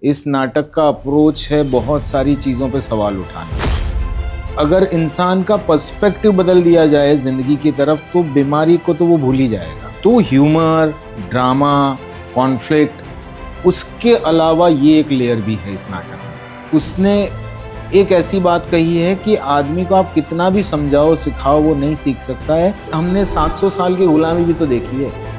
इस नाटक का अप्रोच है बहुत सारी चीज़ों पे सवाल उठाना। अगर इंसान का पर्सपेक्टिव बदल दिया जाए ज़िंदगी की तरफ तो बीमारी को तो वो भूल ही जाएगा। तो ह्यूमर, ड्रामा, कॉन्फ्लिक्ट, उसके अलावा ये एक लेयर भी है इस नाटक में। उसने एक ऐसी बात कही है कि आदमी को आप कितना भी समझाओ सिखाओ वो नहीं सीख सकता है। हमने 700 साल की गुलामी भी तो देखी है।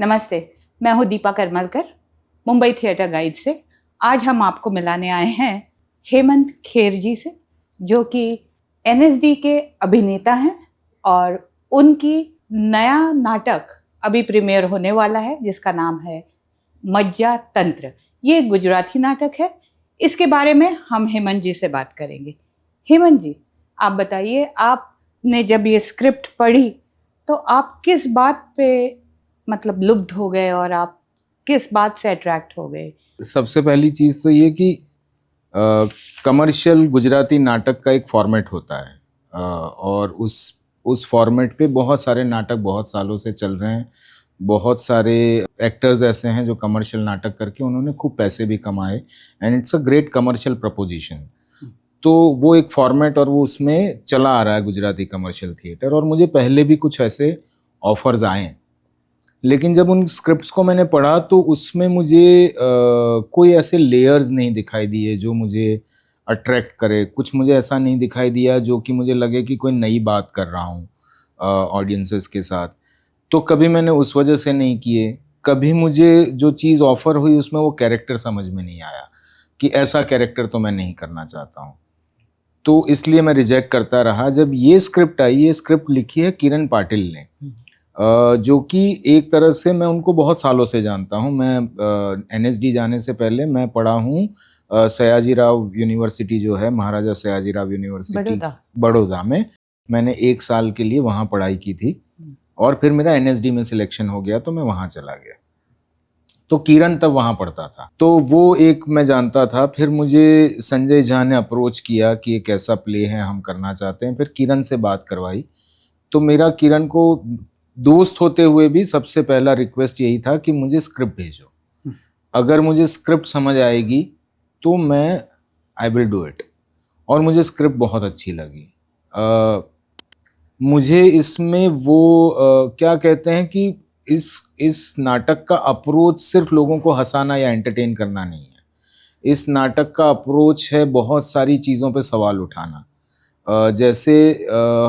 नमस्ते, मैं हूँ दीपा करमलकर, मुंबई थिएटर गाइड से। आज हम आपको मिलाने आए हैं हेमंत खेर जी से, जो कि एनएसडी के अभिनेता हैं और उनकी नया नाटक अभी प्रीमियर होने वाला है जिसका नाम है मज्जा तंत्र। ये एक गुजराती नाटक है। इसके बारे में हम हेमंत जी से बात करेंगे। हेमंत जी, आप बताइए, आपने जब ये स्क्रिप्ट पढ़ी तो आप किस बात पे मतलब लुब्ध हो गए और आप किस बात से अट्रैक्ट हो गए? सबसे पहली चीज़ तो ये कि कमर्शियल गुजराती नाटक का एक फॉर्मेट होता है और उस फॉर्मेट पे बहुत सारे नाटक बहुत सालों से चल रहे हैं। बहुत सारे एक्टर्स ऐसे हैं जो कमर्शियल नाटक करके उन्होंने खूब पैसे भी कमाए and it's a great commercial preposition. तो वो एक फॉर्मेट और वो उसमें चला आ रहा है गुजराती कमर्शियल थिएटर, और मुझे पहले भी कुछ ऐसे ऑफर्स आए। लेकिन जब उन स्क्रिप्ट्स को मैंने पढ़ा तो उसमें मुझे कोई ऐसे लेयर्स नहीं दिखाई दिए जो मुझे अट्रैक्ट करे। कुछ मुझे ऐसा नहीं दिखाई दिया जो कि मुझे लगे कि कोई नई बात कर रहा हूँ ऑडियंसेस के साथ। तो कभी मैंने उस वजह से नहीं किए। कभी मुझे जो चीज़ ऑफर हुई उसमें वो कैरेक्टर समझ में नहीं आया कि ऐसा कैरेक्टर तो मैं नहीं करना चाहता हूँ, तो इसलिए मैं रिजेक्ट करता रहा। जब ये स्क्रिप्ट आई, ये स्क्रिप्ट लिखी है किरण पाटिल ने, जो कि एक तरह से मैं उनको बहुत सालों से जानता हूँ। मैं एनएसडी जाने से पहले मैं पढ़ा हूँ सयाजीराव यूनिवर्सिटी, जो है महाराजा सयाजीराव यूनिवर्सिटी बड़ौदा में। मैंने 1 साल के लिए वहाँ पढ़ाई की थी और फिर मेरा एनएसडी में सिलेक्शन हो गया तो मैं वहाँ चला गया। तो किरण तब वहाँ पढ़ता था, तो वो एक मैं जानता था। फिर मुझे संजय झा ने अप्रोच किया कि एक ऐसा प्ले है हम करना चाहते हैं। फिर किरण से बात करवाई। तो मेरा किरण को दोस्त होते हुए भी सबसे पहला रिक्वेस्ट यही था कि मुझे स्क्रिप्ट भेजो। अगर मुझे स्क्रिप्ट समझ आएगी तो मैं आई विल डू इट। और मुझे स्क्रिप्ट बहुत अच्छी लगी। मुझे इसमें वो क्या कहते हैं कि इस नाटक का अप्रोच सिर्फ लोगों को हंसाना या एंटरटेन करना नहीं है। इस नाटक का अप्रोच है बहुत सारी चीज़ों पे सवाल उठाना। जैसे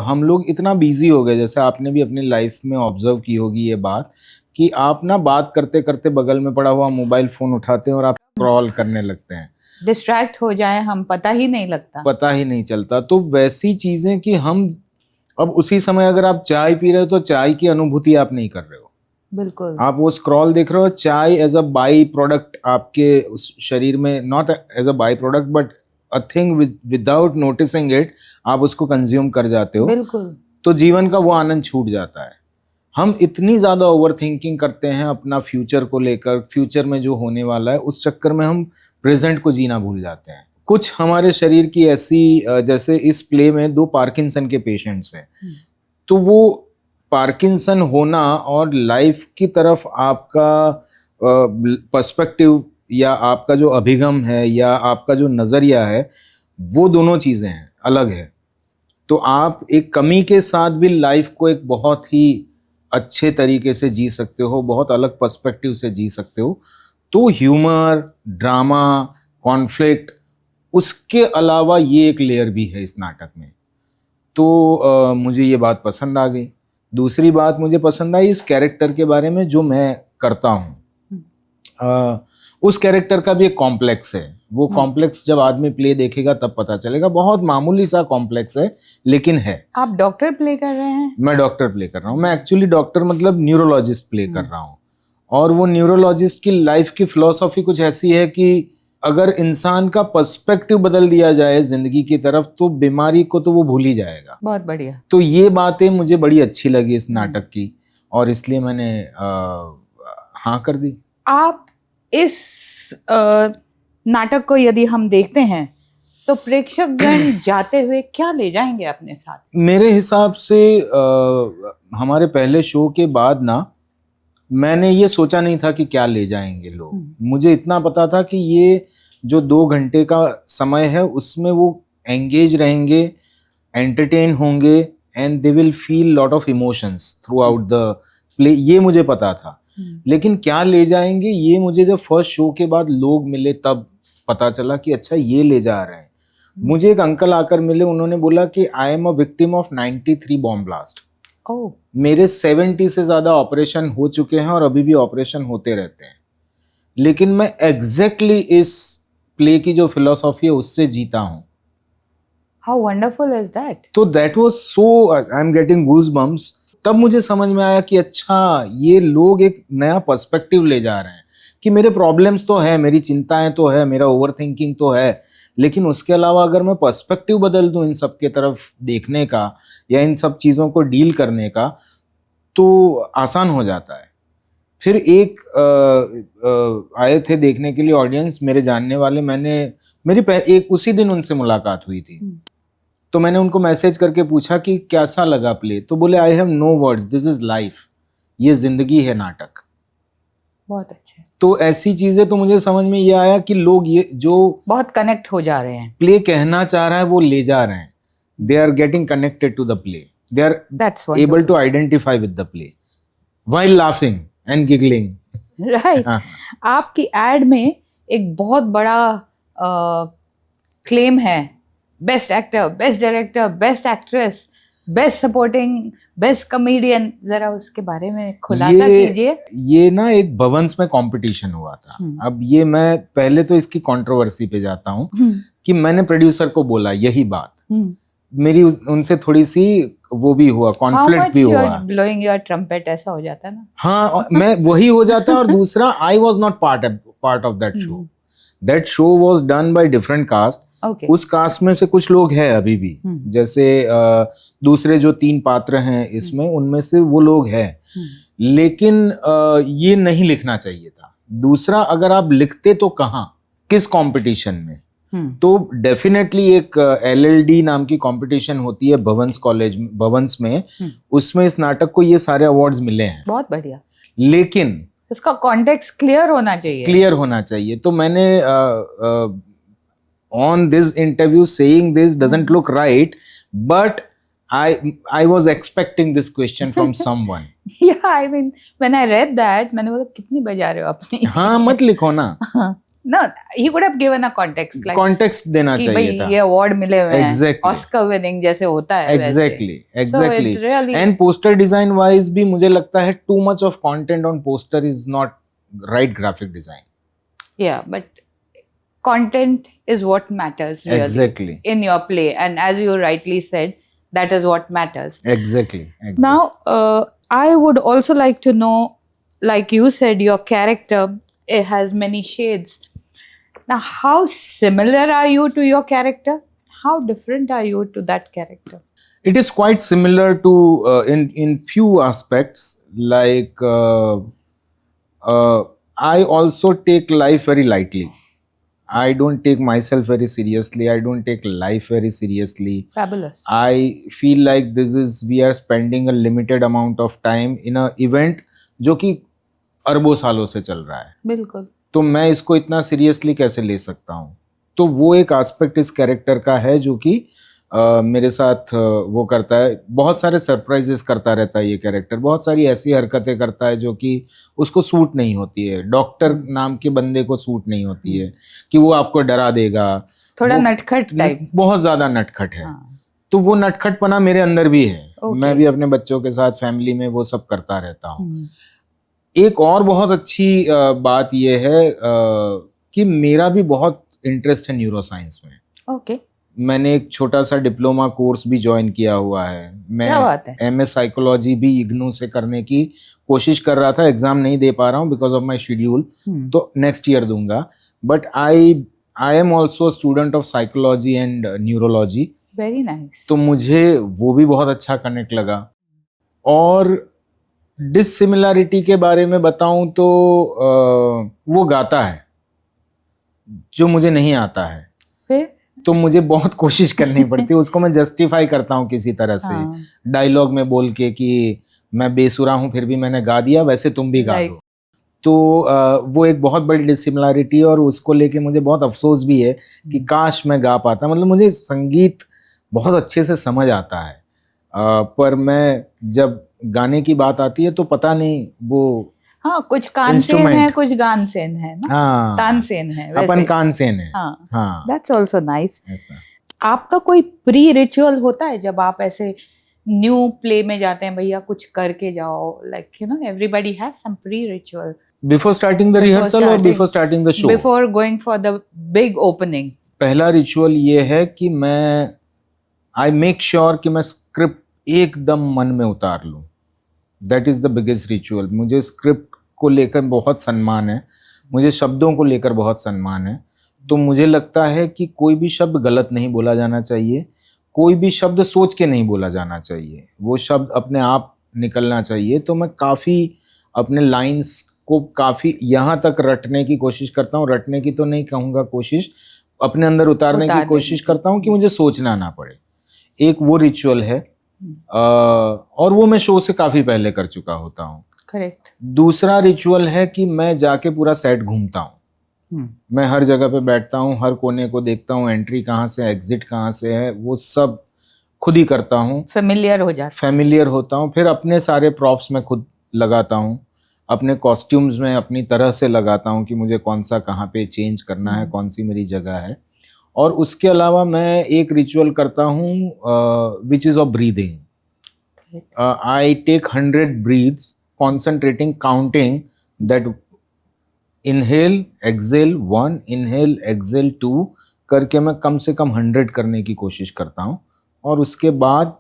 हम लोग इतना बिजी हो गए, जैसे आपने भी अपनी लाइफ में ऑब्जर्व की होगी ये बात, कि आप ना बात करते करते बगल में पड़ा हुआ मोबाइल फोन उठाते हैं और आप स्क्रॉल करने लगते हैं। डिस्ट्रैक्ट हो जाए हम, पता ही नहीं लगता, पता ही नहीं चलता। तो वैसी चीजें कि हम अब उसी समय अगर आप चाय पी रहे हो तो चाय की अनुभूति आप नहीं कर रहे हो। बिल्कुल आप वो स्क्रॉल देख रहे हो। चाय एज अ बाई प्रोडक्ट आपके उस शरीर में, not as a byproduct but a thing without noticing it, आप उसको कंज्यूम कर जाते हो। बिल्कुल। तो जीवन का वो आनंद छूट जाता है। हम इतनी ज़्यादा ओवर थिंकिंग करते हैं अपना फ्यूचर को लेकर, फ्यूचर में जो होने वाला है उस चक्कर में हम प्रेजेंट को जीना भूल जाते हैं। कुछ हमारे शरीर की ऐसी, जैसे इस प्ले में 2 पार्किंसन के पेशेंट्स हैं, तो वो पार्किंसन होना और लाइफ की तरफ आपका पर्सपेक्टिव या आपका जो अभिगम है या आपका जो नज़रिया है, वो दोनों चीज़ें हैं, अलग है। तो आप एक कमी के साथ भी लाइफ को एक बहुत ही अच्छे तरीके से जी सकते हो, बहुत अलग पर्सपेक्टिव से जी सकते हो। तो ह्यूमर, ड्रामा, कॉन्फ्लिक्ट, उसके अलावा ये एक लेयर भी है इस नाटक में। तो मुझे ये बात पसंद आ गई। दूसरी बात मुझे पसंद आई इस कैरेक्टर के बारे में जो मैं करता हूँ। उस कैरेक्टर का भी एक कॉम्प्लेक्स है। वो कॉम्प्लेक्स जब आदमी प्ले देखेगा तब पता चलेगा। बहुत मामूली सा कॉम्प्लेक्स है लेकिन है। आप डॉक्टर प्ले कर रहे हैं? मैं डॉक्टर प्ले कर रहा हूँ। मैं एक्चुअली डॉक्टर मतलब न्यूरोलॉजिस्ट प्ले कर रहा हूँ। और वो न्यूरोलॉजिस्ट की लाइफ की फिलॉसफी कुछ ऐसी है कि अगर इंसान का पर्सपेक्टिव बदल दिया जाए जिंदगी की तरफ तो बीमारी को तो वो भूल ही जाएगा। बहुत बढ़िया। तो ये बातें मुझे बड़ी अच्छी लगी इस नाटक की और इसलिए मैंने हाँ कर दी। आप इस नाटक को यदि हम देखते हैं तो प्रेक्षकगण जाते हुए क्या ले जाएंगे अपने साथ? मेरे हिसाब से हमारे पहले शो के बाद ना मैंने ये सोचा नहीं था कि क्या ले जाएंगे लोग। मुझे इतना पता था कि ये जो 2 घंटे का समय है उसमें वो एंगेज रहेंगे, एंटरटेन होंगे and they will feel lot of emotions through out the play, ये मुझे पता था। लेकिन क्या ले जाएंगे ये मुझे जब फर्स्ट शो के बाद लोग मिले तब पता चला कि अच्छा ये ले जा रहे हैं। मुझे एक अंकल आकर मिले, उन्होंने बोला कि I am a victim of 93 bomb blast. मेरे 70 से ज्यादा ऑपरेशन हो चुके हैं और अभी भी ऑपरेशन होते रहते हैं, लेकिन मैं एग्जैक्टली इस प्ले की जो फिलोसॉफी है उससे जीता हूं। How wonderful is that? तो that was so, I am getting goose bumps. तब मुझे समझ में आया कि अच्छा ये लोग एक नया पर्सपेक्टिव ले जा रहे हैं कि मेरे प्रॉब्लम्स तो है, मेरी चिंताएं तो है, मेरा ओवर थिंकिंग तो है, लेकिन उसके अलावा अगर मैं पर्सपेक्टिव बदल दूं इन सब के तरफ देखने का या इन सब चीज़ों को डील करने का तो आसान हो जाता है। फिर एक आए थे देखने के लिए ऑडियंस, मेरे जानने वाले, एक उसी दिन उनसे मुलाकात हुई थी। तो मैंने उनको मैसेज करके पूछा कि कैसा लगा प्ले, तो बोले I have no words, this is life, ये जिंदगी है नाटक। बहुत अच्छा। तो ऐसी चीजें तो मुझे समझ में ये आया कि लोग ये जो बहुत कनेक्ट हो जा रहे हैं, प्ले कहना चाह रहा है वो ले जा रहे हैं, they are getting connected to the play, they are able to identify with the play while laughing and giggling. Right. आपकी एड में एक बहुत बड़ा क्लेम है, best actor, best director, best actress, best supporting, best comedian, जरा उसके बारे में खुलासा कीजिए। ये ना एक भवंस में कंपटीशन हुआ था। अब ये मैं पहले तो इसकी कंट्रोवर्सी पे जाता हूँ कि मैंने प्रोड्यूसर को बोला यही बात, मेरी उनसे थोड़ी सी वो भी हुआ, कॉन्फ्लिक्ट भी हुआ। ब्लोइंग योर ट्रम्पेट ऐसा हो जाता ना? हाँ, मैं वही हो जाता। और दूसरा, I was not part of that show. That show was done by different caste. उस कास्ट में से कुछ लोग हैं अभी भी, जैसे दूसरे जो 3 पात्र हैं इसमें, उनमें से वो लोग हैं, लेकिन ये नहीं लिखना चाहिए था। दूसरा, अगर आप लिखते तो कहाँ, किस कंपटीशन में? तो डेफिनेटली एक LLD नाम की कंपटीशन होती है भवंस में, उसमें इस नाटक को ये सारे अवार्ड्स मिले हैं। बहुत बढ़िया। लेकिन उसका कॉन्टेक्स्ट क्लियर होना चाहिए। तो मैंने on this interview saying this doesn't look right, but I was expecting this question from someone. Yeah, I mean when I read that, मैंने बोला कितनी बजा रहे हो अपनी? हाँ, मत लिखो ना। No, he could have given a context, like context देना चाहिए था। ये अवार्ड मिले हुए हैं, exactly. ऑस्कर विनिंग जैसे होता है। exactly. So really... and poster design wise भी मुझे लगता है too much of content on poster is not right graphic design. Yeah, but content is what matters really. Exactly. In your play, and as you rightly said, that is what matters. Exactly. Now, I would also like to know, like you said, your character, it has many shades. Now, how similar are you to your character? How different are you to that character? It is quite similar to in few aspects. Like I also take life very lightly. I don't take myself very seriously. I don't take life very seriously. Fabulous. I feel like we are spending a limited amount of time in a event जो कि अरबों सालों से चल रहा है। बिल्कुल। तो मैं इसको इतना सीरियसली कैसे ले सकता हूँ? तो वो एक एस्पेक्ट इस कैरेक्टर का है जो कि मेरे साथ वो करता है। बहुत सारे सरप्राइजेस करता रहता है ये कैरेक्टर, बहुत सारी ऐसी हरकतें करता है जो कि उसको सूट नहीं होती है, डॉक्टर नाम के बंदे को सूट नहीं होती है, कि वो आपको डरा देगा। थोड़ा नटखट टाइप, बहुत ज्यादा नटखट है। तो वो नटखटपना मेरे अंदर भी है। मैं भी अपने बच्चों के साथ फैमिली में वो सब करता रहता हूँ। एक और बहुत अच्छी बात ये है कि मेरा भी बहुत इंटरेस्ट है न्यूरो साइंस में। ओके। मैंने एक छोटा सा डिप्लोमा कोर्स भी ज्वाइन किया हुआ है। मैं MS साइकोलॉजी भी इग्नू से करने की कोशिश कर रहा था, एग्जाम नहीं दे पा रहा हूँ बिकॉज ऑफ माई शेड्यूल, तो नेक्स्ट ईयर दूंगा। But I am also student of psychology and neurology. Very nice. तो मुझे वो भी बहुत अच्छा कनेक्ट लगा। और डिसिमिलरिटी के बारे में बताऊं तो वो गाता है, जो मुझे नहीं आता है फिर तो मुझे बहुत कोशिश करनी पड़ती है, उसको मैं जस्टिफाई करता हूँ किसी तरह से, हाँ, डायलॉग में बोल के कि मैं बेसुरा हूँ फिर भी मैंने गा दिया, वैसे तुम भी गा Right. दो। तो वो एक बहुत बड़ी डिसिमिलरिटी है और उसको लेके मुझे बहुत अफसोस भी है कि काश मैं गा पाता। मतलब मुझे संगीत बहुत अच्छे से समझ आता है, पर मैं जब गाने की बात आती है तो पता नहीं वो हाँ, कुछ कानसेन है, इंस्ट्रूमेंट, कुछ गानसेन है ना, हाँ तानसेन है अपन वैसे। कानसेन है, हाँ, हाँ दैट्स ऑल्सो नाइस। ऐसा। आपका कोई प्री रिचुअल होता है जब आप ऐसे न्यू प्ले में जाते हैं, भैया कुछ करके जाओ, like you know everybody has some pre ritual before starting the Before rehearsal और starting- before starting the show? Before going for the big opening? पहला रिचुअल ये है कि मैं आई मेक श्योर कि मैं स्क्रिप्ट एकदम मन में उतार लूं। That is the biggest ritual. मुझे स्क्रिप्ट को लेकर बहुत सम्मान है, मुझे शब्दों को लेकर बहुत सम्मान है। तो मुझे लगता है कि कोई भी शब्द गलत नहीं बोला जाना चाहिए, कोई भी शब्द सोच के नहीं बोला जाना चाहिए, वो शब्द अपने आप निकलना चाहिए। तो मैं काफ़ी अपने लाइंस को काफ़ी यहाँ तक रटने की कोशिश करता हूँ, रटने की तो नहीं कहूँगा, कोशिश अपने अंदर उतारने की कोशिश करता हूँ कि मुझे सोचना ना पड़े। एक वो रिचुअल है, और वो मैं शो से काफ़ी पहले कर चुका होता हूँ। करेक्ट। दूसरा रिचुअल है कि मैं जाके पूरा सेट घूमता हूँ, मैं हर जगह पे बैठता हूँ, हर कोने को देखता हूँ, एंट्री कहाँ से एग्जिट कहाँ से है वो सब खुद ही करता हूँ, फेमिलियर हो जाता, फेमिलियर होता हूँ। फिर अपने सारे प्रॉप्स में खुद लगाता हूँ, अपने कॉस्ट्यूम्स में अपनी तरह से लगाता हूँ कि मुझे कौन सा कहाँ पे चेंज करना है, कौन सी मेरी जगह है। और उसके अलावा मैं एक रिचुअल करता हूँ which is of breathing. I take 100 breaths concentrating counting that inhale exhale 1 inhale exhale 2 करके मैं कम से कम 100 करने की कोशिश करता हूँ। और उसके बाद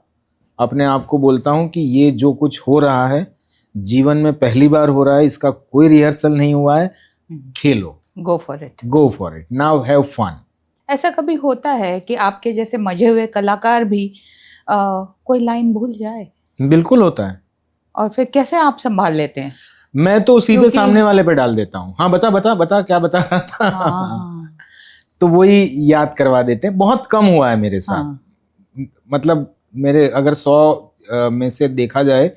अपने आप को बोलता हूँ कि ये जो कुछ हो रहा है जीवन में पहली बार हो रहा है, इसका कोई रिहर्सल नहीं हुआ है, खेलो, go for it, now have fun. ऐसा कभी होता है कि आपके जैसे मजे हुए कलाकार भी कोई लाइन भूल जाए? बिल्कुल होता है। और फिर कैसे आप संभाल लेते हैं? मैं तो सीधे सामने वाले पे डाल देता हूँ, हाँ बता बता बता क्या बता रहा था। हाँ। तो वही याद करवा देते हैं। बहुत कम हुआ है मेरे साथ, हाँ। मतलब मेरे अगर 100 में से देखा जाए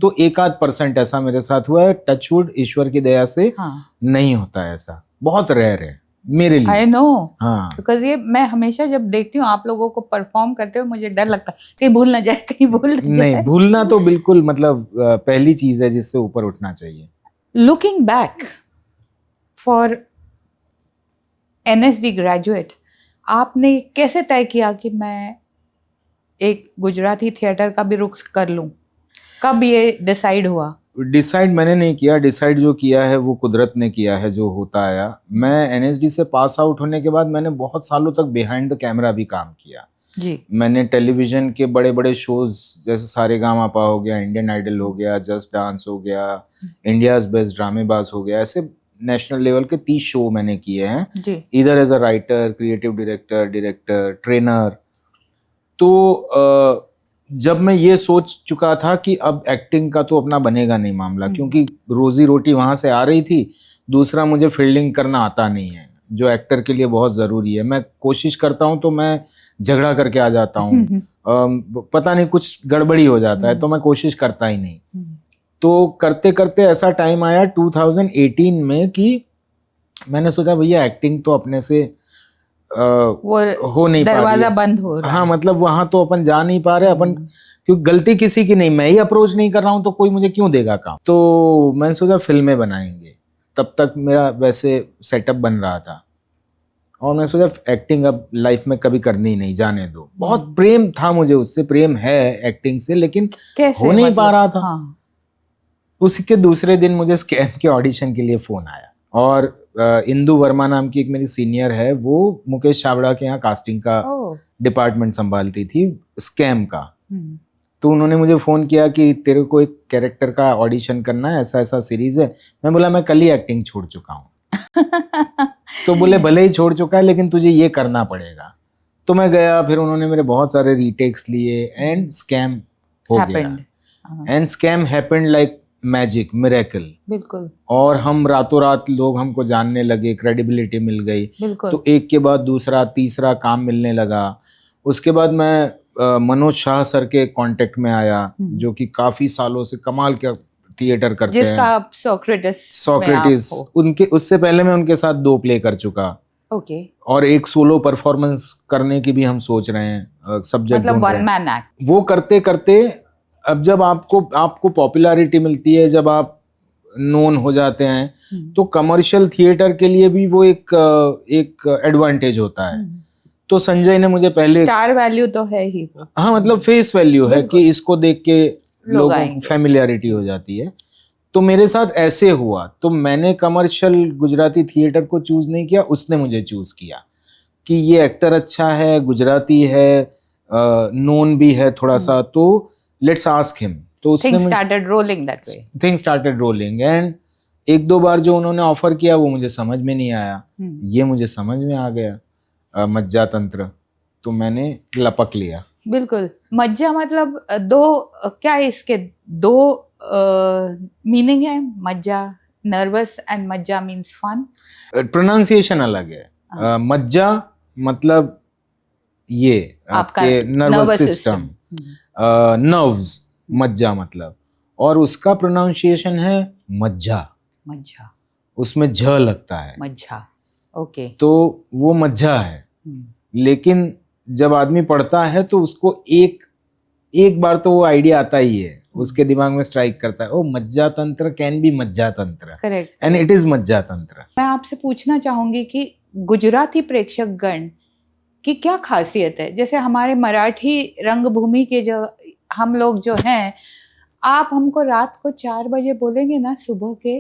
तो 1-8% ऐसा मेरे साथ हुआ है। टचवुड, ईश्वर की दया से नहीं होता है ऐसा, बहुत रेयर है मेरे लिए। I know, हाँ, बिकॉज ये मैं हमेशा जब देखती हूँ आप लोगों को परफॉर्म करते हुए मुझे डर लगता है कहीं भूल ना जाए, कहीं भूल ना जाए। नहीं भूलना तो बिल्कुल मतलब पहली चीज है जिससे ऊपर उठना चाहिए। Looking back for NSD graduate, आपने कैसे तय किया कि मैं एक गुजराती थिएटर का भी रुख कर लूं? कब ये डिसाइड हुआ? डिसाइड मैंने नहीं किया, डिसाइड जो किया है वो कुदरत ने किया है, जो होता आया। मैं NSD से पास आउट होने के बाद मैंने बहुत सालों तक बिहाइंड द कैमरा भी काम किया जी। मैंने टेलीविजन के बड़े बड़े शोज जैसे सारेगामापा हो गया, इंडियन आइडल हो गया, जस्ट डांस हो गया, इंडियाज बेस्ट ड्रामेबाज हो गया, ऐसे नेशनल लेवल के 30 शो मैंने किए हैं, इधर as a writer, creative director, trainer. तो जब मैं ये सोच चुका था कि अब एक्टिंग का तो अपना बनेगा नहीं मामला, क्योंकि रोजी रोटी वहां से आ रही थी, दूसरा मुझे फील्डिंग करना आता नहीं है जो एक्टर के लिए बहुत ज़रूरी है। मैं कोशिश करता हूँ तो मैं झगड़ा करके आ जाता हूँ, पता नहीं कुछ गड़बड़ी हो जाता है तो मैं कोशिश करता ही नहीं। तो करते करते ऐसा टाइम आया 2018 में कि मैंने सोचा भैया एक्टिंग तो अपने से वो हो नहीं पा रही, दरवाजा बंद हो रहा है। हाँ, मतलब वहां तो अपन जा नहीं पा रहे अपन, क्योंकि गलती किसी की नहीं, मैं ही अप्रोच नहीं कर रहा हूँ तो कोई मुझे क्यों देगा काम। तो मैंने सोचा फिल्में बनाएंगे, तब तक मेरा वैसे सेटअप बन रहा था और मैं सोचा एक्टिंग अब लाइफ में कभी करनी नहीं, जाने दो। बहुत प्रेम था मुझे उससे, प्रेम है एक्टिंग से, लेकिन हो नहीं पा रहा था। उसके दूसरे दिन मुझे स्कैम के ऑडिशन के लिए फोन आया और इंदु वर्मा नाम की एक मेरी सीनियर है, वो मुकेश छाबड़ा के यहाँ कास्टिंग का डिपार्टमेंट संभालती थी, स्कैम का। तो उन्होंने मुझे फ़ोन किया कि तेरे को एक कैरेक्टर का ऑडिशन करना है, ऐसा ऐसा सीरीज़ है। मैं बोला मैं कल ही एक्टिंग छोड़ चुका हूँ। तो बोले भले ही छोड़ चुका है लेकिन तुझे ये करना पड़ेगा। तो मैं गया, फिर उन्होंने मेरे बहुत सारे रीटेक्स लिए एंड स्कैम हो गया। And scam happened like magic, miracle, बिल्कुल और हम रातों रात लोग हमको जानने लगे, क्रेडिबिलिटी मिल गई। बिल्कुल। तो एक के बाद दूसरा तीसरा काम मिलने लगा। उसके बाद मैं मनोज शाह सर के कांटेक्ट में आया, जो कि काफी सालों से कमाल का थिएटर करते जिसका हैं। आप सोक्रेटिस, उनके उससे पहले मैं उनके साथ 2 प्ले कर चुका, ओके, और एक सोलो परफॉर्मेंस करने की भी हम सोच रहे हैं, सब्जेक्ट मतलब ढूंढ रहे वन हैं। Man act. वो करते करते अब जब आपको पॉपुलैरिटी मिलती है, जब आप नोन हो जाते हैं, तो कमर्शियल थिएटर के लिए भी वो एक एडवांटेज होता है। तो संजय ने मुझे पहले, स्टार वैल्यू तो है ही वो। हाँ मतलब फेस वैल्यू है कि इसको देख के लोगों को आएंगे। फैमिलियरिटी हो जाती है। तो मेरे साथ ऐसे हुआ, तो मैंने कमर्शियल गुजराती थिएटर को चूज नहीं किया, उसने मुझे चूज किया कि ये एक्टर अच्छा है, गुजराती है, नोन भी है थोड़ा सा, तो लेट्स आस्क हिम। तो उसने things started rolling that way. Things started rolling, and 1-2 बार जो उन्होंने ऑफर किया वो मुझे समझ में नहीं आया। ये मुझे समझ में आ गया, मज्जा तंत्र, तो मैंने लपक लिया। बिल्कुल। मज्जा मतलब क्या इसके 2 मीनिंग है? मज्जा नर्वस एंड मज्जा मींस फन। प्रोनाउंसिएशन अलग है। मज्जा मतलब ये आपके नर्वस सिस्टम, नर्व्स, मज्जा मतलब, और उसका प्रोनाउंसिएशन है मज्जा। मज्जा, उसमें झ लगता है, मज्जा, ओके। तो वो मज्जा है। लेकिन जब आदमी पढ़ता है तो उसको एक बार तो वो आइडिया आता ही है, उसके दिमाग में स्ट्राइक करता है, ओ मज्जा तंत्र कैन बी मज्जा तंत्र, करेक्ट, एंड इट इज मज्जा तंत्र। मैं आपसे पूछना चाहूंगी कि गुजराती प्रेक्षक गण की क्या खासियत है? जैसे हमारे मराठी रंगभूमि के जो हम लोग जो हैं, आप हमको रात को 4 बजे बोलेंगे ना सुबह के,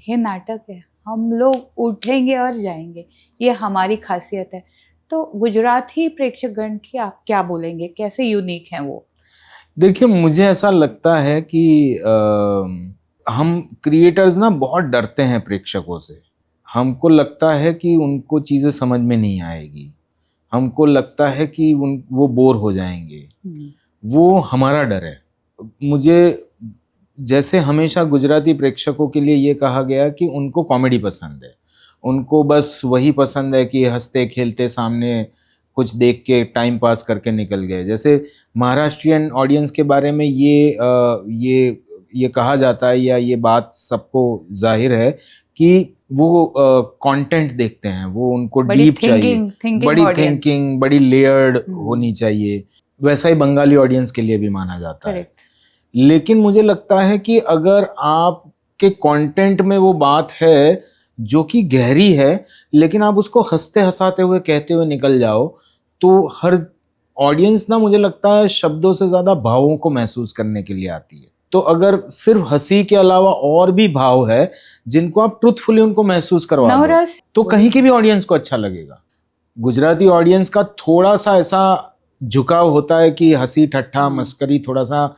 ये नाटक है, हम लोग उठेंगे और जाएंगे। ये हमारी खासियत है। तो गुजराती प्रेक्षक गण की आप क्या बोलेंगे, कैसे यूनिक हैं वो? देखिए, मुझे ऐसा लगता है कि हम क्रिएटर्स ना बहुत डरते हैं प्रेक्षकों से। हमको लगता है कि उनको चीज़ें समझ में नहीं आएगी, हमको लगता है कि वो बोर हो जाएंगे। वो हमारा डर है। मुझे जैसे हमेशा गुजराती प्रेक्षकों के लिए ये कहा गया कि उनको कॉमेडी पसंद है, उनको बस वही पसंद है कि हंसते खेलते सामने कुछ देख के टाइम पास करके निकल गए। जैसे महाराष्ट्रियन ऑडियंस के बारे में ये कहा जाता है, या ये बात सबको जाहिर है कि वो कंटेंट देखते हैं, वो उनको डीप चाहिए, बड़ी थिंकिंग, बड़ी लेयर्ड होनी चाहिए। वैसा ही बंगाली ऑडियंस के लिए भी माना जाता है। लेकिन मुझे लगता है कि अगर आपके कंटेंट में वो बात है जो कि गहरी है, लेकिन आप उसको हंसते हंसाते हुए कहते हुए निकल जाओ, तो हर ऑडियंस ना, मुझे लगता है, शब्दों से ज्यादा भावों को महसूस करने के लिए आती है। तो अगर सिर्फ हंसी के अलावा और भी भाव है जिनको आप ट्रुथफुली उनको महसूस करवा दो, तो कहीं की भी ऑडियंस को अच्छा लगेगा। गुजराती ऑडियंस का थोड़ा सा ऐसा झुकाव होता है कि हंसी ठट्ठा मस्करी थोड़ा सा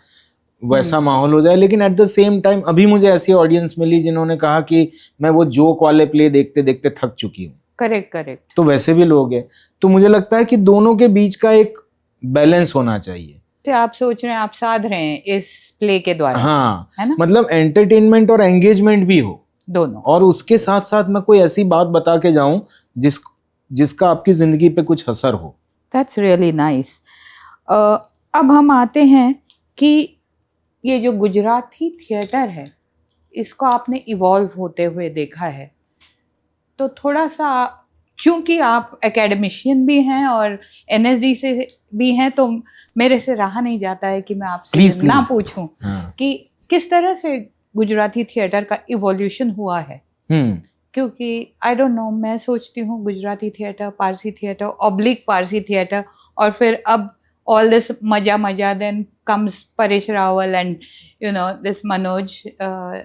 वैसा माहौल हो जाए, लेकिन एट द सेम टाइम अभी मुझे ऐसी ऑडियंस मिली जिन्होंने कहा कि मैं वो जोक वाले प्ले देखते देखते थक चुकी हूँ। करेक्ट। तो वैसे भी लोग हैं। तो मुझे लगता है कि दोनों के बीच का एक बैलेंस होना चाहिए। आप सोच रहे हैं, आप साध रहे हैं इस प्ले के द्वारा, हाँ, है ना? मतलब एंटरटेनमेंट और एंगेजमेंट भी हो दोनों, और उसके साथ साथ मैं कोई ऐसी बात बता के जाऊं जिसका आपकी जिंदगी पे कुछ असर हो। That's really nice. अब हम आते हैं कि ये जो गुजराती थिएटर है, इसको आपने इवॉल्व होते हुए देखा है, तो थोड़ा सा, चूंकि आप एकेडमिशियन भी हैं और एनएसडी से भी हैं, तो मेरे से रहा नहीं जाता है कि मैं आपसे ना पूछूं कि किस तरह से गुजराती थिएटर का इवोल्यूशन हुआ है। क्योंकि आई डोंट नो, मैं सोचती हूँ Gujarati theatre, Parsi theatre, oblique Parsi theatre, और फिर अब all this मजा then comes Paresh Rawal and you know this Manoj,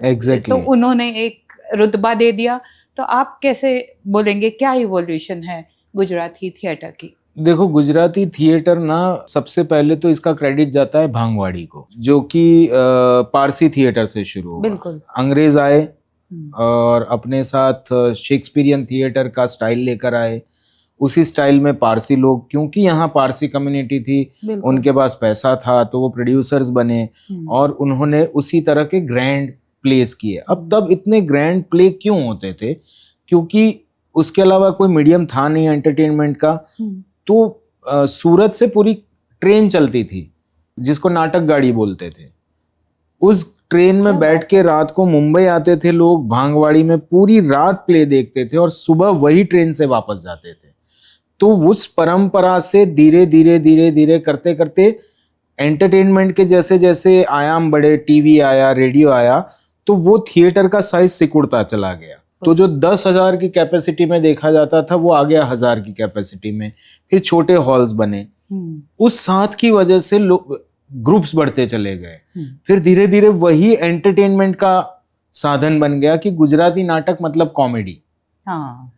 exactly. तो उन्होंने एक रुतबा दे दिया। तो आप कैसे बोलेंगे, क्या इवोल्यूशन है गुजराती थिएटर की? देखो, गुजराती थिएटर ना, सबसे पहले तो इसका क्रेडिट जाता है भांगवाड़ी को, जो कि पारसी थिएटर से शुरू हुआ। बिल्कुल। अंग्रेज आए और अपने साथ शेक्सपियरियन थिएटर का स्टाइल लेकर आए। उसी स्टाइल में पारसी लोग, क्योंकि यहाँ पारसी कम्युनिटी थी, उनके पास पैसा था, तो वो प्रोड्यूसर्स बने और उन्होंने उसी तरह के ग्रैंड प्लेस किए। अब तब इतने ग्रैंड प्ले क्यों होते थे? क्योंकि उसके अलावा कोई मीडियम था नहीं एंटरटेनमेंट का। तो सूरत से पूरी ट्रेन चलती थी जिसको नाटक गाड़ी बोलते थे। उस ट्रेन में बैठ के रात को मुंबई आते थे लोग, भांगवाड़ी में पूरी रात प्ले देखते थे और सुबह वही ट्रेन से वापस जाते थे। तो उस परंपरा से धीरे धीरे धीरे धीरे करते करते एंटरटेनमेंट के जैसे जैसे आयाम बढ़े, टीवी आया, रेडियो आया, तो वो थिएटर का साइज सिकुड़ता चला गया। तो जो 10,000 की कैपेसिटी में देखा जाता था वो आ गया 1,000 की कैपेसिटी में। फिर छोटे हॉल्स बने। उस साथ की वजह से ग्रुप्स बढ़ते चले गए। फिर धीरे धीरे वही एंटरटेनमेंट का साधन बन गया कि गुजराती नाटक मतलब कॉमेडी। हाँ।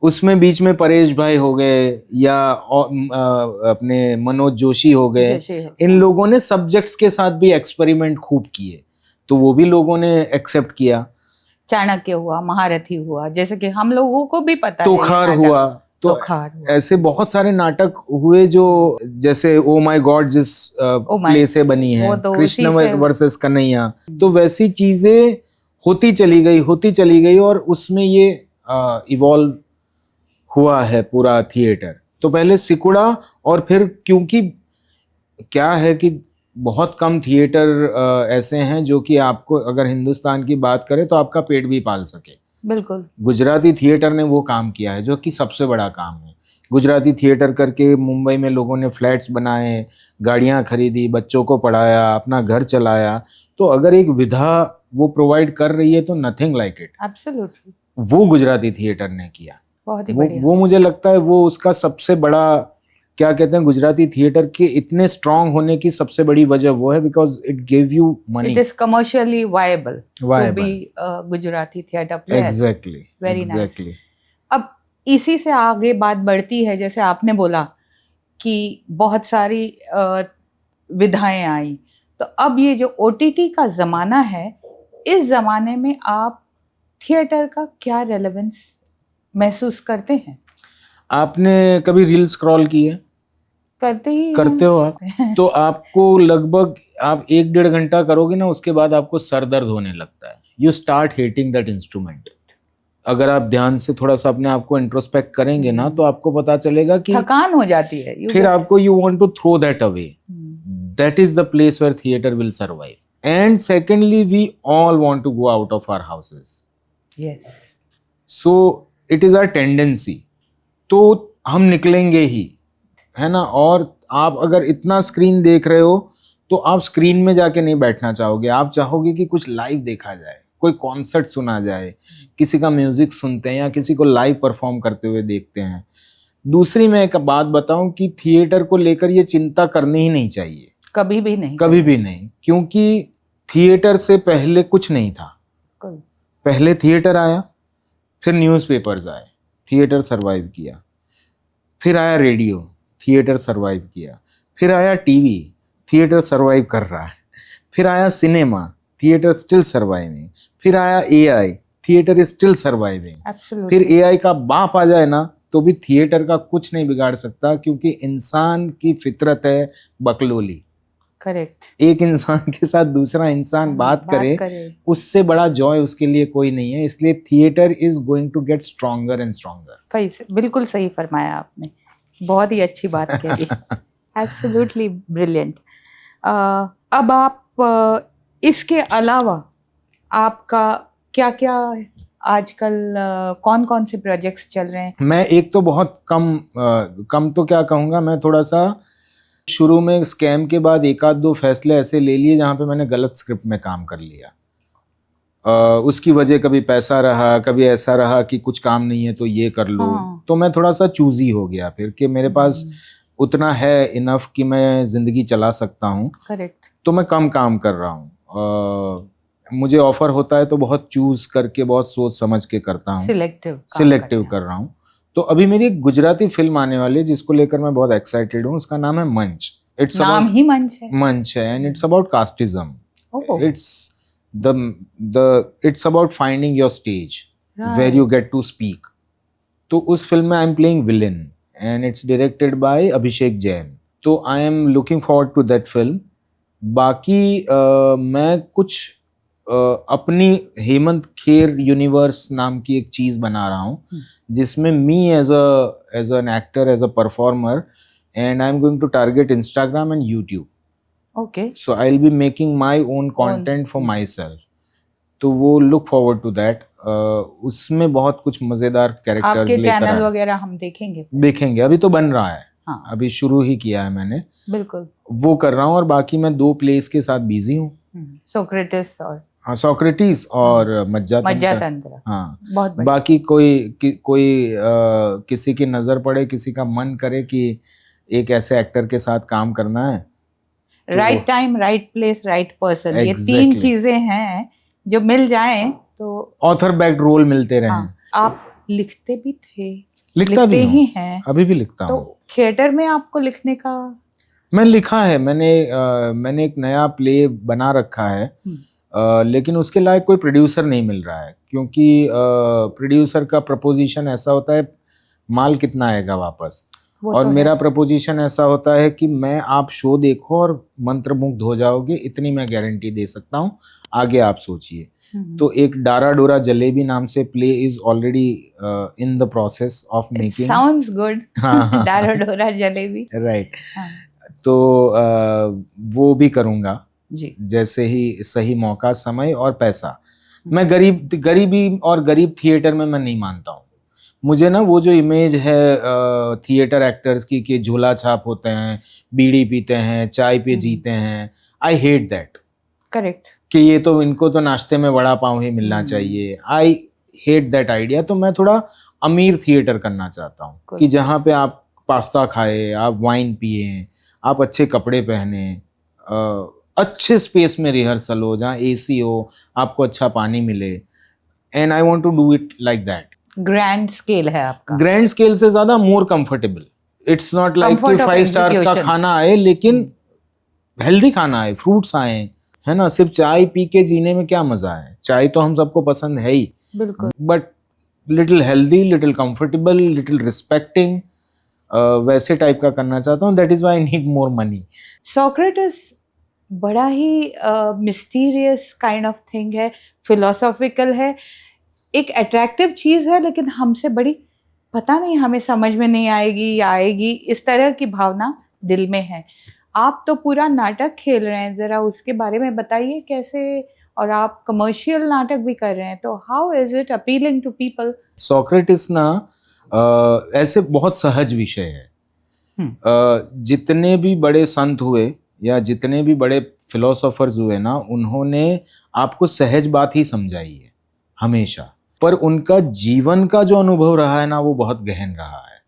उसमें बीच में परेश भाई हो गए या अपने मनोज जोशी हो गए, इन लोगों ने सब्जेक्ट्स के साथ भी एक्सपेरिमेंट खूब किए, तो वो भी लोगों ने एक्सेप्ट किया। चाणक्य हुआ, महारथी हुआ, जैसे कि हम लोगों को भी पता है, तोखार हुआ। तो ऐसे बहुत सारे नाटक हुए जो, जैसे ओ माय गॉड जिस प्ले से बनी है, कृष्ण वर्सेस कन्हैया, तो वैसी चीजें होती चली गई और उसमें ये इवॉल्व हुआ है पूरा थिएटर। तो पहले सिकुड़ा और फिर क्योंकि क्या है कि बहुत कम थिएटर ऐसे हैं जो कि आपको अगर हिंदुस्तान की बात करें तो आपका पेट भी पाल सके। बिल्कुल। गुजराती थिएटर ने वो काम किया है जो कि सबसे बड़ा काम है। गुजराती थिएटर करके मुंबई में लोगों ने फ्लैट्स बनाए, गाड़ियां खरीदी, बच्चों को पढ़ाया, अपना घर चलाया। तो अगर एक विधा वो प्रोवाइड कर रही है तो नथिंग लाइक इट। एब्सोल्युटली। वो गुजराती थिएटर ने किया। बहुत ही बढ़िया। वो मुझे लगता है वो उसका सबसे बड़ा, क्या कहते हैं, गुजराती थिएटर के इतने स्ट्रांग होने की सबसे बड़ी वजह वो है because it give you money. It is commercially viable to be Gujarati theatre player. Exactly, very nice. अब इसी से आगे बात बढ़ती है, जैसे आपने बोला कि बहुत सारी विधाएं आई, तो अब ये जो ओटीटी का जमाना है, इस जमाने में आप थिएटर का क्या रेलेवेंस महसूस करते हैं? आपने कभी रील स्क्रॉल की है? करते हो आप? तो आपको लगभग आप 1-1.5 घंटा करोगे ना, उसके बाद आपको सर दर्द होने लगता है। You start hating that instrument. अगर आप ध्यान से थोड़ा सा अपने आप को इंट्रोस्पेक्ट करेंगे ना, तो आपको पता चलेगा कि थकान हो जाती है। फिर आपको you want to throw that away. That is the place where theatre will survive. And secondly, we all want to go out of our houses. Yes. So it is our tendency. तो हम निकलेंगे ही, है ना। और आप अगर इतना screen देख रहे हो तो आप स्क्रीन में जाके नहीं बैठना चाहोगे। आप चाहोगे कि कुछ लाइव देखा जाए, कोई कॉन्सर्ट सुना जाए, किसी का म्यूजिक सुनते हैं या किसी को लाइव परफॉर्म करते हुए देखते हैं। दूसरी मैं एक बात बताऊं कि थिएटर को लेकर ये चिंता करनी ही नहीं चाहिए। कभी भी नहीं, कभी भी नहीं। क्योंकि थिएटर से पहले कुछ नहीं था। पहले थिएटर आया, फिर न्यूज़पेपर्स आए, थिएटर सरवाइव किया। फिर आया रेडियो, थिएटर सरवाइव किया। फिर आया टीवी, थिएटर सरवाइव कर रहा है। फिर आया सिनेमा, थिएटर स्टिल सर्वाइविंग। फिर आया AI, theatre is still surviving. फिर एआई का बाप आ जाए ना तो भी थिएटर का कुछ नहीं बिगाड़ सकता, क्योंकि इंसान की फितरत है बकलोली। करेक्ट। एक इंसान के साथ दूसरा इंसान बात करे, उससे बड़ा जॉय उसके लिए कोई नहीं है। इसलिए theatre is going to get stronger and stronger. बिल्कुल सही फरमाया आपने, बहुत ही अच्छी बात कही। Absolutely brilliant. अब आप इसके अलावा आपका क्या क्या आजकल कौन कौन से प्रोजेक्ट्स चल रहे हैं? मैं एक तो बहुत कम तो क्या कहूँगा, मैं थोड़ा सा शुरू में स्कैम के बाद 1-2 फैसले ऐसे ले लिए जहाँ पे मैंने गलत स्क्रिप्ट में काम कर लिया। उसकी वजह कभी पैसा रहा, कभी ऐसा रहा कि कुछ काम नहीं है तो ये कर लो। हाँ। तो मैं थोड़ा सा चूजी हो गया फिर कि मेरे पास उतना है इनफ कि मैं जिंदगी चला सकता हूँ। करेक्ट। तो मैं कम काम कर रहा हूँ। मुझे ऑफर होता है तो बहुत चूज करके, बहुत सोच समझ के करता हूँ, सिलेक्टिव कर रहा हूँ। तो अभी मेरी एक गुजराती फिल्म आने वाली है जिसको लेकर मैं बहुत एक्साइटेड हूँ। उसका नाम है मंच। नाम ही मंच है and it's about casteism. It's about finding your stage, right, where you get to speak. तो उस फिल्म में I am playing villain and it's directed by Abhishek Jain. तो I am looking forward to that film. बाकी मैं कुछ अपनी Hemant Kher universe नाम की एक चीज बना रहा हूँ जिसमें me as an actor, as a performer, and I am going to target Instagram and YouTube. Okay. So I will be making my own content for myself. तो वो लुक फॉरवर्ड टू दैट. उसमें बहुत कुछ मजेदार characters आपके लेकर channel आए. वगैरह हम देखेंगे. देखेंगे, अभी तो बन रहा है. हाँ. अभी शुरू ही किया है मैंने. बिल्कुल. वो कर रहा हूँ और बाकी मैं 2 प्लेस के साथ बिजी हूँ. सोक्रेटिस और हाँ, सोक्रेटिस और मज्जातंत्र. मज्जातंत्र. हाँ. बहुत बढ़िया. बाकी कोई किसी की नजर पड़े, किसी का मन करे कि एक ऐसे एक्टर के साथ काम करना है, right time, right place, right person, ये 3 Exactly. चीजें हैं जो मिल जाएं तो ऑथर बैक्ड रोल मिलते रहे. हाँ. आप लिखते भी थे, लिखता भी ही हूँ, हैं, अभी भी लिखता हूँ. तो थिएटर में आपको लिखने का मैं लिखा है. मैंने एक नया प्ले बना रखा है. लेकिन उसके लायक कोई प्रोड्यूसर नहीं मिल रहा है, क्योंकि प्रोड्यूसर का प्रपोजिशन ऐसा होता है, माल कितना आएगा वापस. और तो मेरा प्रपोजिशन ऐसा होता है कि आप शो देखो और मंत्रमुग्ध हो जाओगे, इतनी मैं गारंटी दे सकता हूँ. आगे आप सोचिए. तो एक डारा डोरा जलेबी नाम से play is already in the process of making. Sounds good. डारा डोरा जलेबी. राइट. तो वो भी करूँगा जी. जैसे ही सही मौका, समय और पैसा. मैं गरीबी और गरीब थिएटर में मैं नहीं मानता हूँ. मुझे ना वो जो इमेज है थिएटर एक्टर्स की कि झोला छाप होते हैं, बीड़ी पीते हैं, चाय पे जीते हैं, आई हेट दैट. करेक्ट. कि ये तो इनको तो नाश्ते में वड़ा पाव ही मिलना चाहिए. I hate that idea. तो मैं थोड़ा अमीर थिएटर करना चाहता हूँ कि जहाँ पे आप पास्ता खाए, आप वाइन पिए, आप अच्छे कपड़े पहने, अच्छे स्पेस में रिहर्सल हो, जहाँ एसी हो, आपको अच्छा पानी मिले. And I want to do it like that. Grand scale है आपका. ग्रैंड स्केल से ज्यादा more comfortable. It's not like कि 5 स्टार का खाना आए, लेकिन हेल्दी खाना आए, फ्रूट्स आए, है ना. सिर्फ चाय पी के जीने में क्या मजा है. चाय तो हम सबको पसंद है ही, बिल्कुल, but little healthy, little comfortable, little respecting, वैसे टाइप का करना चाहता हूँ. That is why I need more money. Socrates बड़ा ही मिस्टीरियस काइंड ऑफ थिंग है, फिलोसॉफिकल है, एक अट्रैक्टिव चीज है, लेकिन हमसे बड़ी पता नहीं, हमें समझ में नहीं आएगी या आएगी, इस तरह की भावना दिल में है. आप तो पूरा नाटक खेल रहे हैं, जरा उसके बारे में बताइए कैसे. और आप कमर्शियल नाटक भी कर रहे हैं, तो how is it appealing to people? Socrates ना ऐसे बहुत सहज विषय है. जितने भी बड़े संत हुए या जितने भी बड़े फिलोसोफर्स हुए ना, उन्होंने आपको सहज बात ही समझाई है हमेशा, पर उनका जीवन का जो अनुभव रहा है ना, वो बहुत गहन रहा है.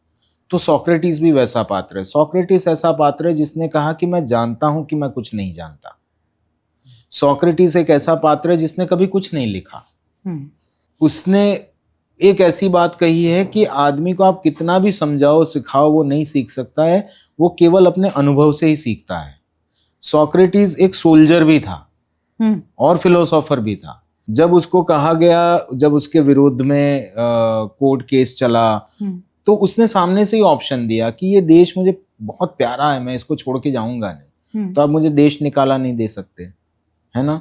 तो सोक्रेटिस भी वैसा पात्र है. सोक्रेटिस ऐसा पात्र है जिसने कहा कि मैं जानता हूं कि मैं कुछ नहीं जानता. सोक्रेटिस एक ऐसा पात्र है जिसने कभी कुछ नहीं लिखा. उसने एक ऐसी बात कही है कि आदमी को आप कितना भी समझाओ, सिखाओ, वो नहीं सीख सकता है, वो केवल अपने अनुभव से ही सीखता है. सोक्रेटिस एक सोल्जर भी था और फिलोसोफर भी था. जब उसको कहा गया, जब उसके विरुद्ध में कोर्ट केस चला, तो उसने सामने से ही ऑप्शन दिया कि ये देश मुझे बहुत प्यारा है, मैं इसको छोड़ के जाऊंगा नहीं. तो आप मुझे देश निकाला नहीं दे सकते, है ना.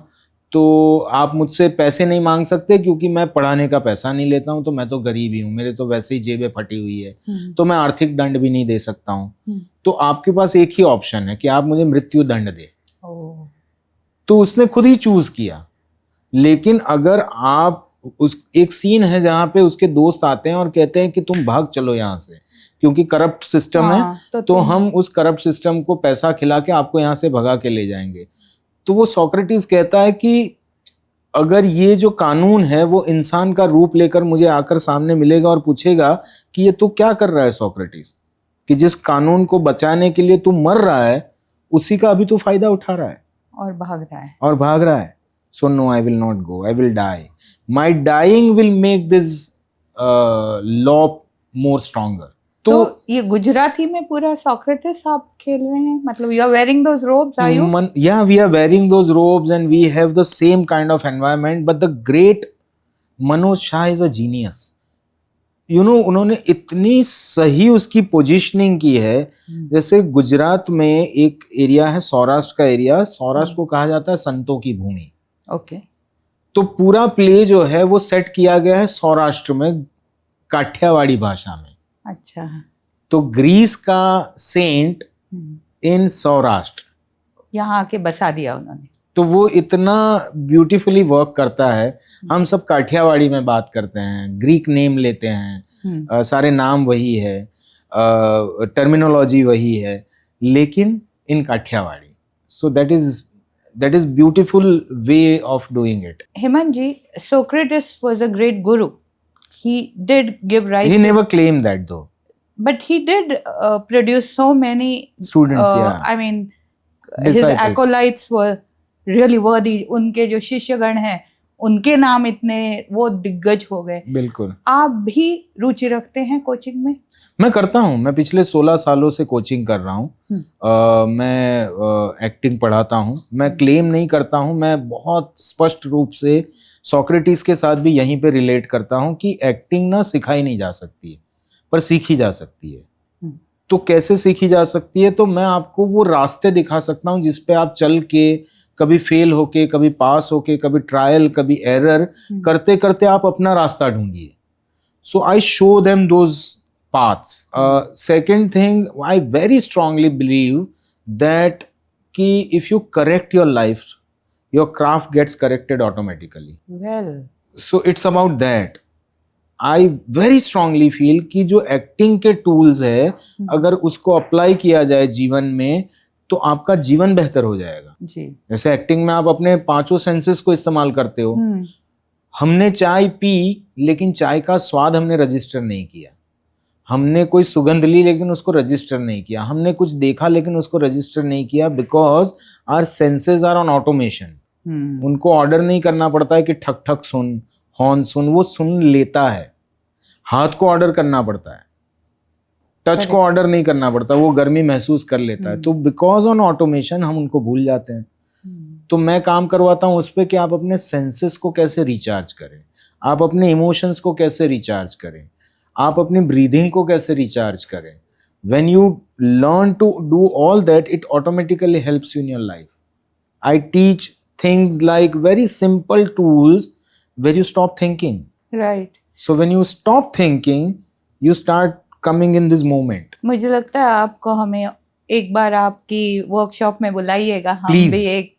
तो आप मुझसे पैसे नहीं मांग सकते, क्योंकि मैं पढ़ाने का पैसा नहीं लेता हूं, तो मैं तो गरीब ही हूं, मेरे तो वैसे ही जेबें फटी हुई है, तो मैं आर्थिक दंड भी नहीं दे सकता हूं. तो आपके पास एक ही ऑप्शन है कि आप मुझे मृत्यु दंड दे. तो उसने खुद ही चूज किया. लेकिन अगर आप एक सीन है जहां पे उसके दोस्त आते हैं और कहते हैं कि तुम भाग चलो यहाँ से, क्योंकि करप्ट सिस्टम है, तो हम उस करप्ट सिस्टम को पैसा खिला के आपको यहाँ से भगा के ले जाएंगे. तो वो सोक्रेटिस कहता है कि अगर ये जो कानून है वो इंसान का रूप लेकर मुझे आकर सामने मिलेगा और पूछेगा कि ये तू क्या कर रहा है सोक्रेटिस, कि जिस कानून को बचाने के लिए तू मर रहा है, उसी का अभी तू फायदा उठा रहा है और भाग रहा है. So no, I will not go. I will die. My dying will make this law more stronger. तो ये गुजराती में पूरा सोक्रेटिस आप खेल रहे हैं, मतलब you are wearing those robes, are you? Yeah, we are wearing those robes and we have the same kind of environment. But the great Manoj Shah is a genius. You know, उन्होंने इतनी सही उसकी positioning की है. जैसे गुजरात में एक area है, सौराष्ट्र का एरिया. सौराष्ट्र को कहा जाता है संतों की भूमि. ओके. तो पूरा प्ले जो है वो सेट किया गया है सौराष्ट्र में, काठियावाड़ी भाषा में। अच्छा। तो ग्रीस का सेंट इन सौराष्ट्र, यहाँ आके बसा दिया उन्होंने। तो वो इतना ब्यूटीफुली वर्क करता है। हम सब काठियावाड़ी में बात करते हैं, ग्रीक नेम लेते हैं, सारे नाम वही है, टर्मिनोलॉजी वही है, लेकिन in Kathiawadi. So that is beautiful way of doing it. Hemant ji, Socrates was a great guru. He did give rise. He never claimed that though. But he did produce so many Students, yeah. I mean, Disciples. his acolytes were really worthy. उनके जो शिष्यगण हैं, उनके नाम इतने वो दिग्गज हो गए। बिल्कुल। आप भी रुचि रखते हैं कोचिंग में? मैं करता हूँ, मैं पिछले 16 सालों से कोचिंग कर रहा हूँ। मैं एक्टिंग पढ़ाता हूँ। मैं क्लेम नहीं करता हूँ, मैं बहुत स्पष्ट रूप से सोक्रेटिस के साथ भी यहीं पे रिलेट करता हूँ कि एक्टिंग ना सिखाई नहीं जा सकती है, पर सीखी जा सकती है। तो कैसे सीखी जा सकती है? तो मैं आपको वो रास्ते दिखा सकता हूँ जिस पे आप चल के, कभी फेल होके, कभी पास होके, कभी ट्रायल, कभी एरर करते करते आप अपना रास्ता ढूंढिए। So I show them those paths. Second thing, I very strongly believe that कि if you correct your life, your craft gets corrected automatically. Well, so it's about that. I very strongly feel कि जो acting के tools है, अगर उसको apply किया जाए जीवन में, तो आपका जीवन बेहतर हो जाएगा जी। जैसे एक्टिंग में आप अपने 5 सेंसेस को इस्तेमाल करते हो। हमने चाय पी, लेकिन चाय का स्वाद हमने रजिस्टर नहीं किया। हमने कोई सुगंध ली, लेकिन उसको रजिस्टर नहीं किया। हमने कुछ देखा, लेकिन उसको रजिस्टर नहीं किया, because our senses are on automation. उनको ऑर्डर नहीं करना पड़ता है कि ठक ठक सुन, हॉर्न सुन, वो सुन लेता है। हाथ को ऑर्डर करना पड़ता है, टच को ऑर्डर नहीं करना पड़ता, वो गर्मी महसूस कर लेता है। तो बिकॉज ऑन ऑटोमेशन हम उनको भूल जाते हैं। तो मैं काम करवाता हूँ उस पर कि आप अपने सेंसेस को कैसे रिचार्ज करें, आप अपने इमोशंस को कैसे रिचार्ज करें, आप अपनी ब्रीदिंग को कैसे रिचार्ज करें। When you learn to do all that, it automatically helps you in your life. I teach things like very simple tools where you stop thinking. Right. So when you stop thinking, you start coming in this moment. मुझे लगता है आपको हमें एक बार आपकी workshop में बुलाइएगा। हम Please. भी एक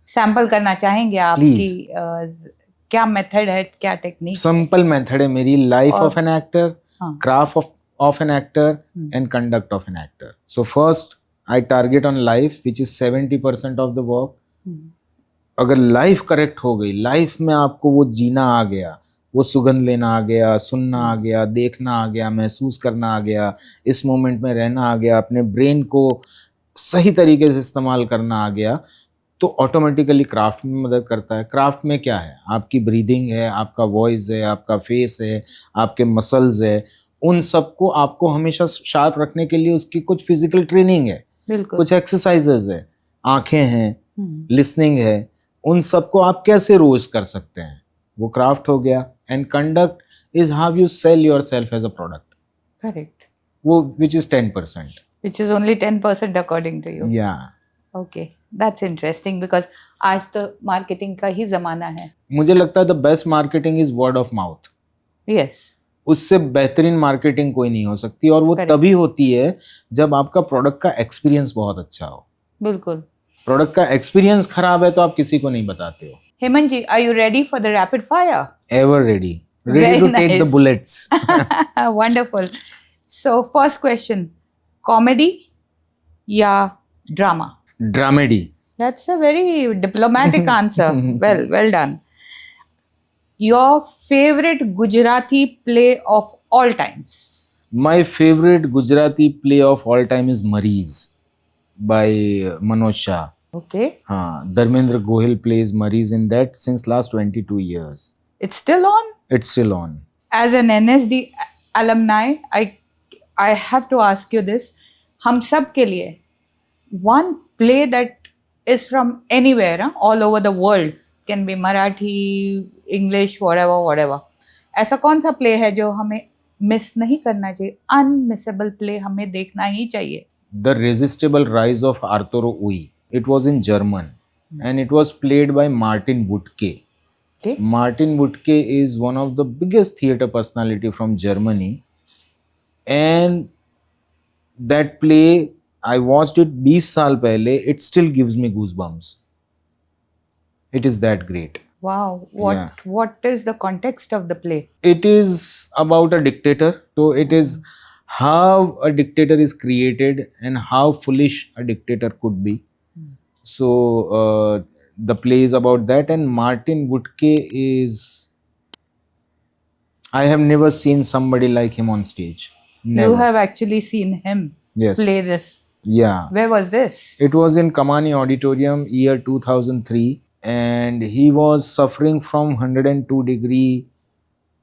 सैंपल करना चाहेंगे आपकी क्या मेथड है, क्या टेक्निक? सिंपल मेथड है मेरी, life of an actor, craft of an actor and conduct of an actor. So first I target on life which is 70% of the work. अगर लाइफ करेक्ट हो गई, लाइफ में आपको वो जीना आ गया, वो सुगंध लेना आ गया, सुनना आ गया, देखना आ गया, महसूस करना आ गया, इस मोमेंट में रहना आ गया, अपने ब्रेन को सही तरीके से इस्तेमाल करना आ गया, तो ऑटोमेटिकली क्राफ्ट में मदद करता है। क्राफ्ट में क्या है? आपकी ब्रीदिंग है, आपका वॉइस है, आपका फेस है, आपके मसल्स है। उन सबको आपको हमेशा शार्प रखने के लिए उसकी कुछ फिजिकल ट्रेनिंग है, कुछ एक्सरसाइजेज है, आंखें हैं, लिसनिंग है। उन सबको आप कैसे रोज कर सकते हैं, वो क्राफ्ट हो गया। And conduct is how you sell yourself as a product. Correct. वो which is 10%, which is only 10% according to you. Yeah. Okay, that's interesting because आज तो मार्केटिंग का ही जमाना है। मुझे लगता है the best marketing is word of mouth. Yes. उससे बेहतरीन मार्केटिंग कोई नहीं हो सकती, और वो तभी होती है जब आपका प्रोडक्ट का एक्सपीरियंस बहुत अच्छा हो। बिल्कुल। प्रोडक्ट का एक्सपीरियंस खराब है तो आप किसी को नहीं बताते हो। हेमंत जी, are you ready for the rapid fire? Ever ready. Ready Very to take nice. the bullets. Wonderful. So first question, comedy या drama? Dramedy. That's a very diplomatic answer. Well done. Your favorite Gujarati play of all times? My favorite Gujarati play of all time is Mareez by Manoj Shah. Okay. Dharmendra Gohil plays Mareez in that since last 22 years. It's still on? It's still on. As an NSD alumni, I have to ask you this. हम सब के लिए one play that is from anywhere, all over the world, can be Marathi, English, whatever. ऐसा कौन सा play है जो हमें मिस नहीं करना चाहिए? अनमिसेबल प्ले हमें देखना ही चाहिए। The Resistible Rise of Arturo Ui. It was in German and it was played by Martin Wuttke. Okay. Martin Wuttke is one of the biggest theater personality from Germany, and that play I watched it 20 साल पहले. It still gives me goosebumps. It is that great. Wow. Yeah. What is the context of the play? It is about a dictator. So it is how a dictator is created and how foolish a dictator could be. So the play is about that, and Martin Wuttke is. I have never seen somebody like him on stage. Never. You have actually seen him Yes. play this. Yeah. Where was this? It was in Kamani Auditorium, year 2003, and he was suffering from 102-degree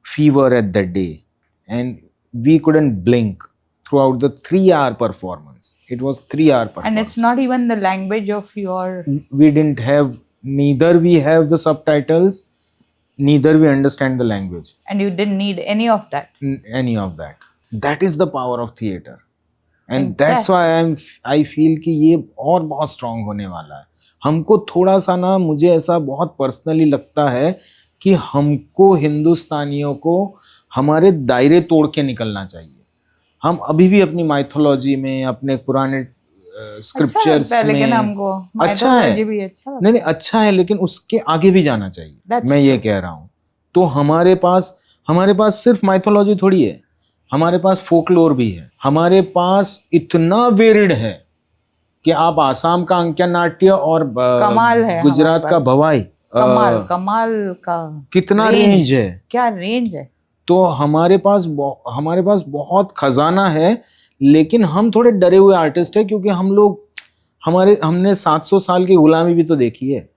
fever at that day, and we couldn't blink throughout the 3-hour performance. It was 3-hour performance. And it's not even the language of your. We didn't have, neither we have the subtitles, neither we understand the language. And you didn't need any of that. Any of that. That is the power of theater. And that's why I feel कि ये और बहुत strong होने वाला है. हमको थोड़ा सा ना, मुझे ऐसा बहुत पर्सनली लगता है कि हमको हिंदुस्तानियों को हमारे दायरे तोड़ के निकलना चाहिए. हम अभी भी अपनी माइथोलॉजी में, अपने पुराने स्क्रिप्चर्स में, लेकिन हमको अच्छा है, भी अच्छा नहीं अच्छा है, लेकिन उसके आगे भी जाना चाहिए. That's मैं ये कह रहा हूँ. तो हमारे पास सिर्फ माइथोलॉजी थोड़ी है, हमारे पास फोकलोर भी है. हमारे पास इतना वेरिड है कि आप आसाम का अंक्या नाट्य और कमाल है, गुजरात का भवाई, कमाल का कितना रेंज है, क्या रेंज है. तो हमारे पास बहुत खजाना है. लेकिन हम थोड़े डरे हुए आर्टिस्ट है, क्योंकि हमने 700 साल की गुलामी भी तो देखी है.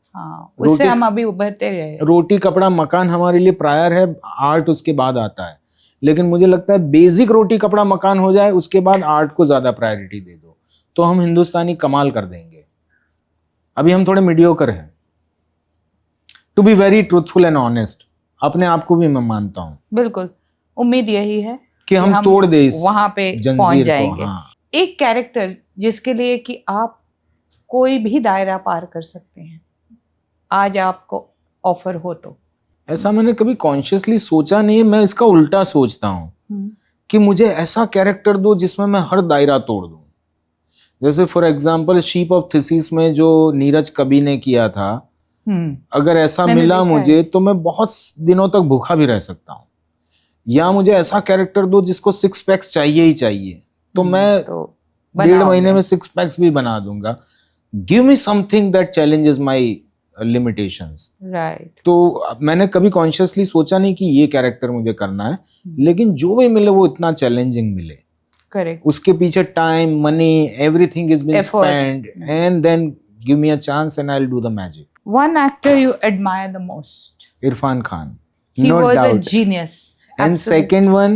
उससे हम अभी उभरते रहे. रोटी कपड़ा मकान हमारे लिए प्रायर है, आर्ट उसके बाद आता है. लेकिन मुझे लगता है बेसिक रोटी कपड़ा मकान हो जाए, उसके बाद आर्ट को ज्यादा प्रायोरिटी दे दो, तो हम हिंदुस्तानी कमाल कर देंगे. अभी हम थोड़े मीडियोकर हैं. To be very truthful and honest, अपने आप को भी मैं मानता हूँ. बिल्कुल, उम्मीद यही है कि हम तोड़ दे इस वहां पे पहुंच जाएंगे. हाँ. एक कैरेक्टर जिसके लिए कि आप कोई भी दायरा पार कर सकते हैं, आज आपको ऑफर हो तो. ऐसा मैंने कभी कॉन्शियसली सोचा नहीं. मैं इसका उल्टा सोचता हूँ कि मुझे ऐसा कैरेक्टर दो जिसमें मैं हर दायरा तोड़ दूं. जैसे for example sheep of thesis में जो नीरज कबी ने किया था, अगर ऐसा मिला मुझे तो मैं बहुत दिनों तक भूखा भी रह सकता हूँ. या मुझे ऐसा कैरेक्टर दो जिसको 6 पैक्स चाहिए ही चाहिए, तो मैं 1.5 महीने में 6 पैक्स भी बना दूंगा. Give me something that challenges my limitations. Right. तो मैंने कभी कॉन्शियसली सोचा नहीं कि ये कैरेक्टर मुझे करना है, लेकिन जो भी मिले वो इतना चैलेंजिंग मिले. करेक्ट. उसके पीछे time, money, everything is been spent, and then give me a chance and I will do the magic. One actor you admire the most? Irfan Khan. He No was doubt. a genius. And Absolutely. second one,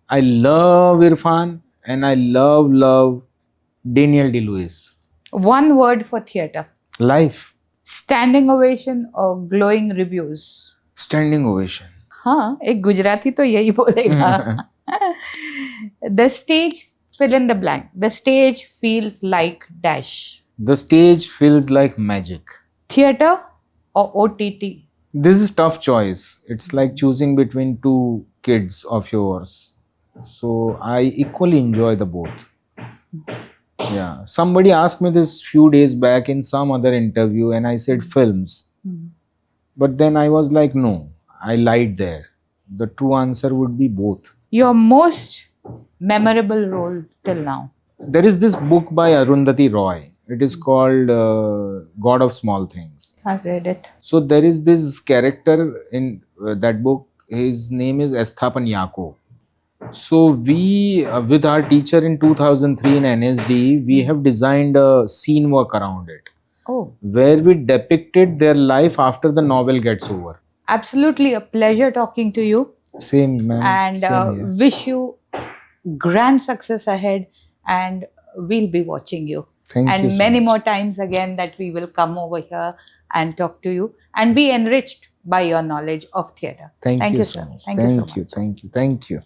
I love Irfan and I love Daniel Day-Lewis. One word for theatre. Life. Standing ovation or glowing reviews? Standing ovation. हाँ, एक गुजराती तो यही बोलेगा. The stage, fill in the blank. The stage feels like dash. The stage feels like magic. Theatre or OTT? This is tough choice. It's like choosing between 2 kids of yours. So I equally enjoy the both. Yeah. Somebody asked me this few days back in some other interview and I said films. But then I was like, no, I lied there. The true answer would be both. Your most memorable role till now? There is this book by Arundhati Roy. It is called God of Small Things. I've read it. So there is this character in that book. His name is Esthapan Yako. So we, with our teacher in 2003 in NSD, we have designed a scene work around it. Oh. Where we depicted their life after the novel gets over. Absolutely a pleasure talking to you. Same, man. And Same here. wish you grand success ahead, and we'll be watching you. Thank you And so many much. more times again that we will come over here and talk to you and be enriched by your knowledge of theatre. Thank you so sir. much. Thank you so much. Thank you.